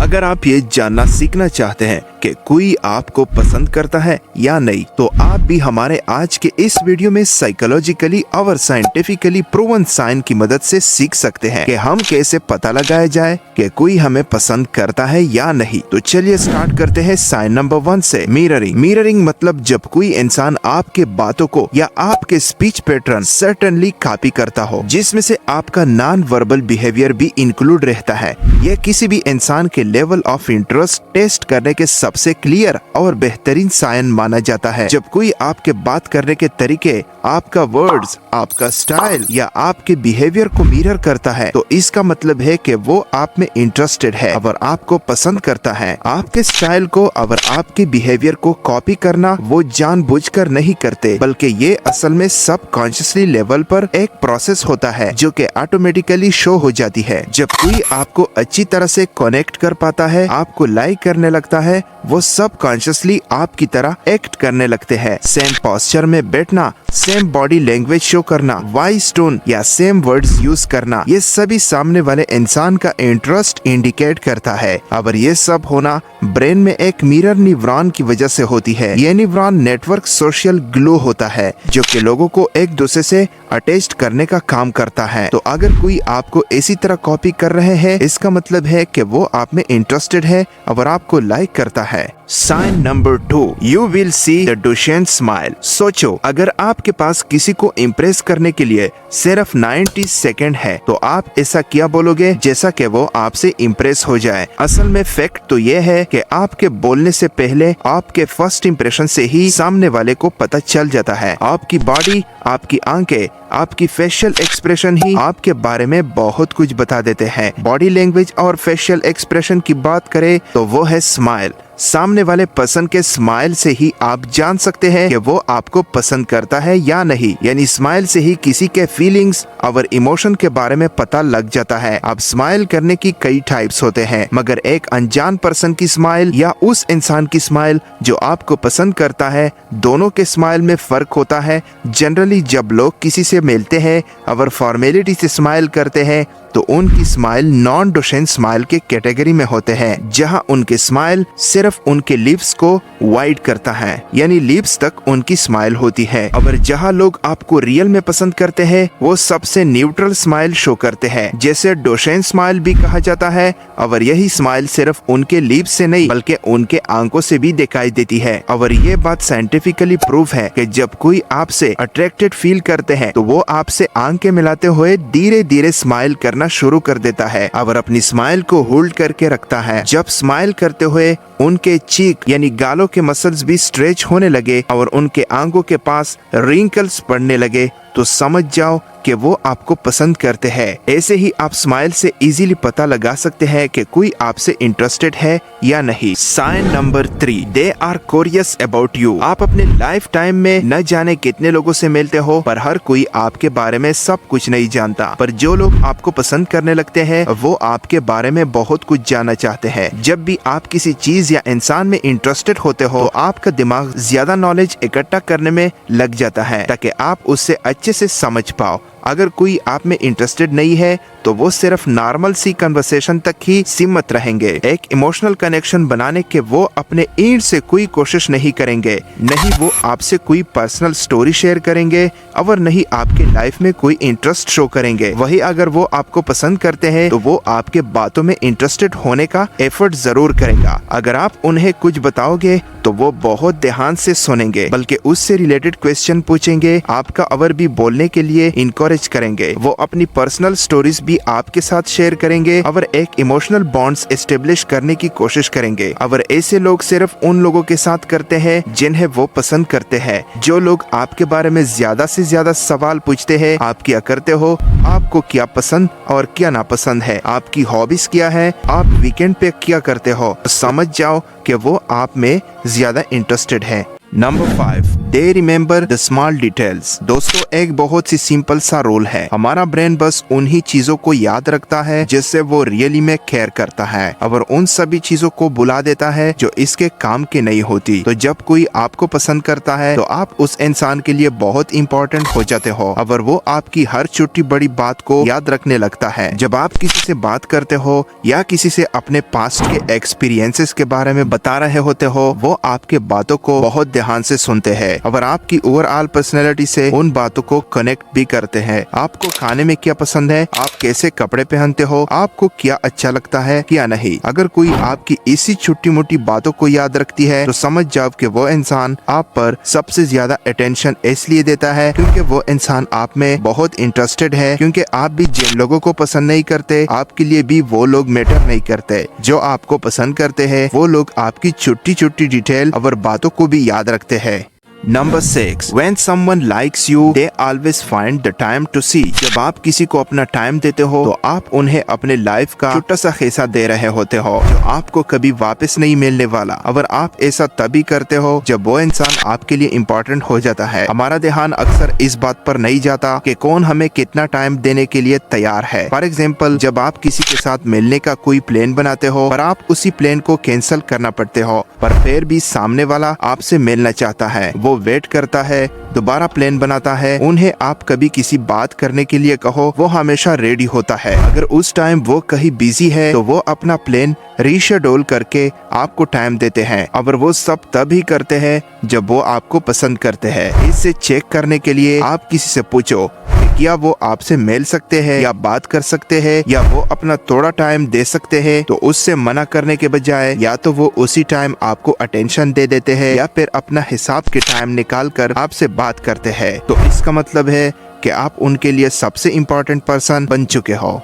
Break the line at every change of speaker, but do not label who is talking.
अगर आप ये जानना सीखना चाहते हैं कि कोई आपको पसंद करता है या नहीं, तो आप भी हमारे आज के इस वीडियो में साइकोलॉजिकली और साइंटिफिकली प्रूवन साइन की मदद से सीख सकते हैं कि हम कैसे पता लगाया जाए कि कोई हमें पसंद करता है या नहीं। तो चलिए स्टार्ट करते हैं साइन नंबर 1 से। मिररिंग। मिररिंग मतलब जब कोई इंसान आपके बातों को या आपके स्पीच पैटर्न सर्टेनली कॉपी करता हो, जिसमें से आपका नॉन वर्बल बिहेवियर भी इंक्लूड रहता है। यह किसी भी इंसान के लेवल ऑफ इंटरेस्ट टेस्ट करने के सबसे क्लियर और बेहतरीन साइन माना जाता है। जब कोई आपके बात करने के तरीके, आपका वर्ड्स, आपका स्टाइल या आपके बिहेवियर को मिरर करता है, तो इसका मतलब है कि वो आप में इंटरेस्टेड है और आपको पसंद करता है। आपके स्टाइल को और आपके बिहेवियर को कॉपी करना वो जानबूझकर नहीं करते, बल्कि ये असल में सबकॉन्शियसली लेवल पर एक प्रोसेस होता है जो कि ऑटोमेटिकली शो हो जाती है। जब कोई आपको अच्छी तरह से कनेक्ट कर पाता है, आपको लाइक करने लगता है, वो सबकॉन्शियसली आपकी तरह एक्ट करने लगते हैं। सेम पोस्चर में बैठना, सेम बॉडी लैंग्वेज शो करना, वॉइस टोन या सेम वर्ड्स यूज करना, ये सभी सामने वाले इंसान का इंटरेस्ट इंडिकेट करता है। और ये सब होना ब्रेन में एक मिरर न्यूरॉन की वजह से होती है। ये न्यूरॉन नेटवर्क सोशल ग्लू होता है जो कि लोगों को एक दूसरे से अटैच करने का काम करता है। तो अगर कोई आपको इसी तरह कॉपी कर रहे हैं, इसका मतलब है कि वो आप में इंटरेस्टेड है और आपको लाइक करता है। Sign number 2, you will see the Duchenne smile. सोचो, अगर आपके पास किसी को इम्प्रेस करने के लिए सिर्फ 90 सेकेंड है, तो आप ऐसा क्या बोलोगे जैसा कि वो आपसे इम्प्रेस हो जाए। असल में फैक्ट तो ये है कि आपके बोलने से पहले आपके फर्स्ट इम्प्रेशन से ही सामने वाले को पता चल जाता है। आपकी बॉडी, आपकी आंखें, आपकी फेशियल एक्सप्रेशन ही आपके बारे में बहुत कुछ बता देते हैं। बॉडी लैंग्वेज और फेशियल एक्सप्रेशन की बात करें तो वो है स्माइल। सामने वाले पर्सन के स्माइल से ही आप जान सकते हैं कि वो आपको पसंद करता है या नहीं। यानी स्माइल से ही किसी के फीलिंग्स और इमोशन के बारे में पता लग जाता है। अब स्माइल करने की कई टाइप्स होते हैं, मगर एक अनजान पर्सन की स्माइल या उस इंसान की स्माइल जो आपको पसंद करता है, दोनों के स्माइल में फर्क होता है। जनरली जब लोग किसी से मिलते हैं और फॉर्मेलिटी से स्माइल करते हैं, तो उनकी स्माइल नॉन डुशेन स्माइल के कैटेगरी में होते हैं, जहां उनके स्माइल सिर्फ उनके लिप्स को वाइड करता है, यानी लिप्स तक उनकी स्माइल होती है। और जहां लोग आपको रियल में पसंद करते हैं, वो सबसे न्यूट्रल स्माइल शो करते हैं, जैसे डुशेन स्माइल भी कहा जाता है। और यही स्माइल सिर्फ उनके लिप्स से नहीं बल्कि उनके आंखों से भी दिखाई देती है। और ये बात साइंटिफिकली प्रूफ है कि जब कोई आपसे अट्रैक्टेड फील करते हैं, तो वो आपसे आंखें मिलाते हुए धीरे धीरे स्माइल करना शुरू कर देता है और अपनी स्माइल को होल्ड करके रखता है। जब स्माइल करते हुए उनके चीक यानी गालों के मसल्स भी स्ट्रेच होने लगे और उनके आंखों के पास रिंकल्स पड़ने लगे, तो समझ जाओ कि वो आपको पसंद करते हैं। ऐसे ही आप स्माइल से इजीली पता लगा सकते हैं कि कोई आपसे इंटरेस्टेड है या नहीं। Sign number 3, they are curious about you. आप अपने लाइफ टाइम में न जाने कितने लोगों से मिलते हो, पर हर कोई आपके बारे में सब कुछ नहीं जानता। पर जो लोग आपको पसंद करने लगते हैं, वो आपके बारे में बहुत कुछ जानना चाहते हैं। जब भी आप किसी चीज या इंसान में इंटरेस्टेड होते हो, तो आपका दिमाग ज्यादा नॉलेज इकट्ठा करने में लग जाता है ताकि आप उससे अच्छे से समझ पाओ। अगर कोई आप में इंटरेस्टेड नहीं है, तो वो सिर्फ नॉर्मल सी कन्वर्सेशन तक ही सीमित रहेंगे। एक इमोशनल कनेक्शन बनाने के वो अपने एंड से कोई कोशिश नहीं करेंगे, नहीं वो आपसे कोई पर्सनल स्टोरी शेयर करेंगे और नहीं आपके लाइफ में कोई इंटरेस्ट शो करेंगे। वही अगर वो आपको पसंद करते हैं, तो वो आपके बातों में इंटरेस्टेड होने का एफर्ट जरूर करेगा। अगर आप उन्हें कुछ बताओगे, तो वो बहुत ध्यान से सुनेंगे, बल्कि उससे रिलेटेड क्वेश्चन पूछेंगे, आपका और भी बोलने के लिए इनकरेज करेंगे। वो अपनी पर्सनल स्टोरीज भी आपके साथ शेयर करेंगे और एक इमोशनल बॉन्ड्स एस्टेब्लिश करने की कोशिश करेंगे। और ऐसे लोग सिर्फ उन लोगों के साथ करते हैं जिन्हें वो पसंद करते हैं। जो लोग आपके बारे में ज्यादा से ज्यादा सवाल पूछते हैं, आप क्या करते हो, आपको क्या पसंद और क्या नापसंद है, आपकी हॉबीज क्या है, आप वीकेंड पे क्या करते हो, समझ जाओ कि वो आप में ज्यादा इंटरेस्टेड है। Number 5, they remember the small details. दोस्तों, एक बहुत सी सिंपल सा रोल है। हमारा ब्रेन बस उन्हीं चीजों को याद रखता है जिससे वो रियली में केयर करता है, और उन सभी चीजों को भुला देता है जो इसके काम की नहीं होती। तो जब कोई आपको पसंद करता है तो आप उस इंसान के लिए बहुत इंपॉर्टेंट हो जाते हो, और वो आपकी हर छोटी बड़ी बात को याद रखने लगता है। जब आप किसी से बात करते हो या किसी से अपने पास्ट के एक्सपीरियंसेस के बारे में बता रहे होते हो, वो आपके बातों को बहुत ध्यान से सुनते हैं और आपकी ओवरऑल पर्सनैलिटी से उन बातों को कनेक्ट भी करते हैं। आपको खाने में क्या पसंद है, आप कैसे कपड़े पहनते हो, आपको क्या अच्छा लगता है क्या नहीं। अगर कोई आपकी इसी छोटी मोटी बातों को याद रखती है तो समझ जाओ कि वो इंसान आप पर सबसे ज्यादा अटेंशन इसलिए देता है क्योंकि वो इंसान आप में बहुत इंटरेस्टेड है, क्योंकि आप भी जिन लोगों को पसंद नहीं करते, आपके लिए भी वो लोग मैटर नहीं करते। जो आपको पसंद करते हैं वो लोग आपकी छोटी छोटी डिटेल और बातों को भी याद रखते हैं। Number 6, when someone likes you, they always find the time to see। जब आप किसी को अपना टाइम देते हो तो आप उन्हें अपने लाइफ का छोटा सा हिस्सा दे रहे होते हो जो आपको कभी वापस नहीं मिलने वाला, और आप ऐसा तभी करते हो जब वो इंसान आपके लिए इम्पोर्टेंट हो जाता है। हमारा ध्यान अक्सर इस बात पर नहीं जाता कि कौन हमें कितना टाइम देने के लिए तैयार है। फॉर एग्जाम्पल, जब आप किसी के साथ मिलने का कोई प्लान बनाते हो और आप उसी प्लान को कैंसिल करना पड़ते हो, पर फिर भी सामने वाला आपसे मिलना चाहता है, वो वेट करता है, दोबारा प्लान बनाता है, उन्हें आप कभी किसी बात करने के लिए कहो, वो हमेशा रेडी होता है। अगर उस टाइम वो कहीं बिजी है तो वो अपना प्लान रीशेड्यूल करके आपको टाइम देते हैं, और वो सब तभी करते हैं जब वो आपको पसंद करते हैं। इससे चेक करने के लिए आप किसी से पूछो क्या वो आपसे मिल सकते हैं या बात कर सकते हैं या वो अपना थोड़ा टाइम दे सकते हैं। तो उससे मना करने के बजाय या तो वो उसी टाइम आपको अटेंशन दे देते हैं या फिर अपना हिसाब के टाइम निकाल कर आपसे बात करते हैं। तो इसका मतलब है कि आप उनके लिए सबसे इम्पोर्टेंट पर्सन बन चुके हो।